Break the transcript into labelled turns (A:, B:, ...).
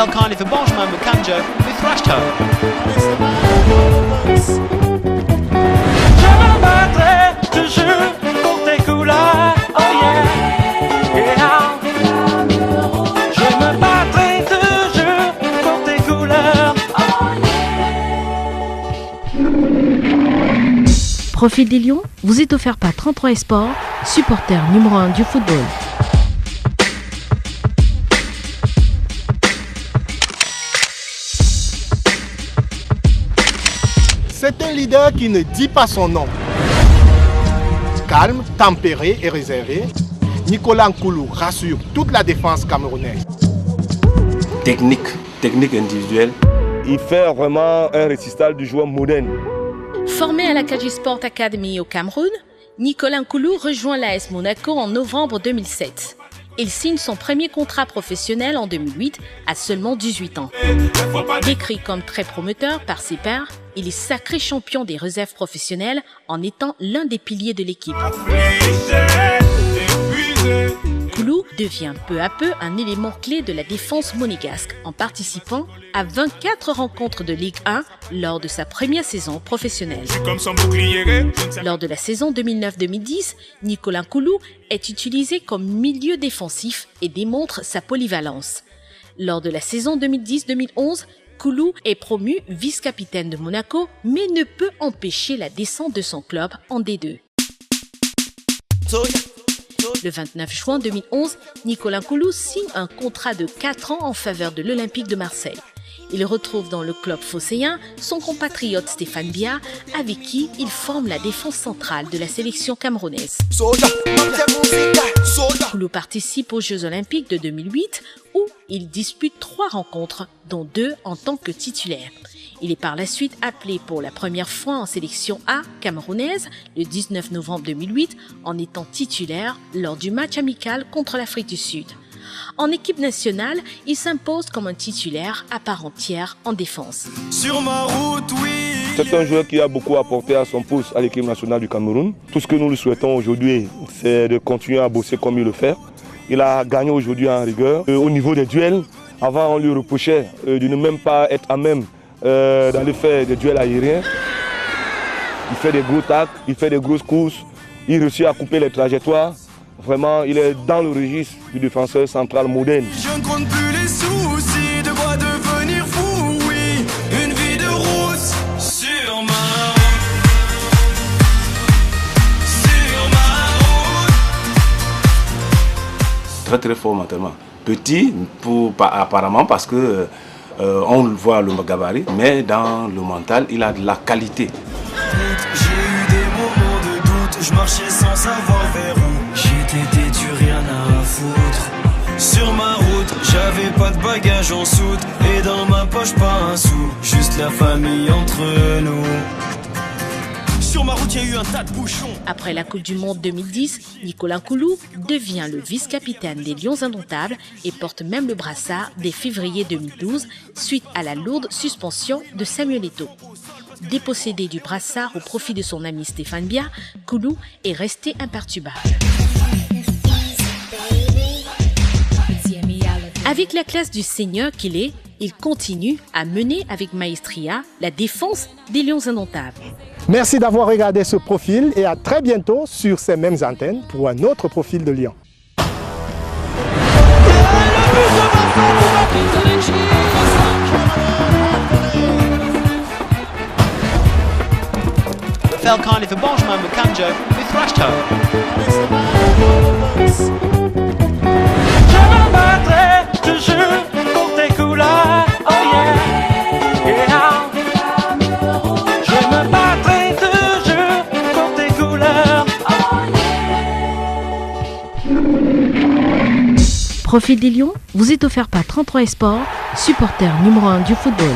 A: felt kindly for Benjamin Makanjo, who thrashed her.
B: Je me battrai toujours pour tes couleurs, oh yeah, yeah. Je me battrai toujours pour tes couleurs, oh yeah.
C: Profil des Lions vous est offert par 33 Sport, supporter numéro 1 du football.
D: C'est un leader qui ne dit pas son nom. Calme, tempéré et réservé, Nicolas Nkoulou rassure toute la défense camerounaise.
E: Technique individuelle.
F: Il fait vraiment un récital du joueur moderne.
C: Formé à la KG Sport Academy au Cameroun, Nicolas Nkoulou rejoint l'AS Monaco en novembre 2007. Il signe son premier contrat professionnel en 2008 à seulement 18 ans. Décrit comme très prometteur par ses pairs, il est sacré champion des réserves professionnelles en étant l'un des piliers de l'équipe. Nkoulou devient peu à peu un élément clé de la défense monégasque en participant à 24 rencontres de Ligue 1 lors de sa première saison professionnelle. Lors de la saison 2009-2010, Nicolas Nkoulou est utilisé comme milieu défensif et démontre sa polyvalence. Lors de la saison 2010-2011, Nkoulou est promu vice-capitaine de Monaco, mais ne peut empêcher la descente de son club en D2. Le 29 juin 2011, Nicolas Nkoulou signe un contrat de 4 ans en faveur de l'Olympique de Marseille. Il retrouve dans le club phocéen son compatriote Stéphane Biya, avec qui il forme la défense centrale de la sélection camerounaise. Nkoulou participe aux Jeux Olympiques de 2008 où il dispute 3 rencontres, dont 2 en tant que titulaire. Il est par la suite appelé pour la première fois en sélection A camerounaise le 19 novembre 2008 en étant titulaire lors du match amical contre l'Afrique du Sud. En équipe nationale, il s'impose comme un titulaire à part entière en défense.
B: Sur ma route, oui.
F: C'est un joueur qui a beaucoup apporté à son poste à l'équipe nationale du Cameroun. Tout ce que nous lui souhaitons aujourd'hui, c'est de continuer à bosser comme il le fait. Il a gagné aujourd'hui en rigueur. Au niveau des duels, avant on lui reprochait de ne même pas être à même d'aller faire des duels aériens. Il fait des gros tacles, il fait des grosses courses, il réussit à couper les trajectoires. Vraiment, il est dans le registre du défenseur central moderne.
B: Je ne compte plus les soucis, de quoi devenir fou, oui. Une vie de rousse sur ma route. Sur ma route.
E: Très fort mentalement. Petit, apparemment parce que on le voit le gabarit, mais dans le mental, il a de la qualité.
B: J'ai eu des moments de doute, je marchais sans savoir vers où. J'étais têtu, rien à foutre. Sur ma route, j'avais pas de bagages en soute. Et dans ma poche, pas un sou. Juste la famille entre nous. Sur ma route, il y a eu un tas de bouchons.
C: Après la Coupe du Monde 2010, Nicolas Nkoulou devient le vice-capitaine des Lions Indomptables et porte même le brassard dès février 2012 suite à la lourde suspension de Samuel Eto'o. Dépossédé du brassard au profit de son ami Stéphane Biya, Nkoulou est resté imperturbable. Avec la classe du seigneur qu'il est, il continue à mener avec maestria la défense des Lions Indomptables.
D: Merci d'avoir regardé ce profil et à très bientôt sur ces mêmes antennes pour un autre profil de Lion.
A: Felt kindly for Benjamin Makanjo, who thrashed her.
B: Je me battrai toujours pour tes couleurs, oh yeah, yeah. Je me battrai toujours pour tes couleurs, oh yeah.
C: Profil des Lions vous est offert par 33 Sport, supporter numéro 1 du football.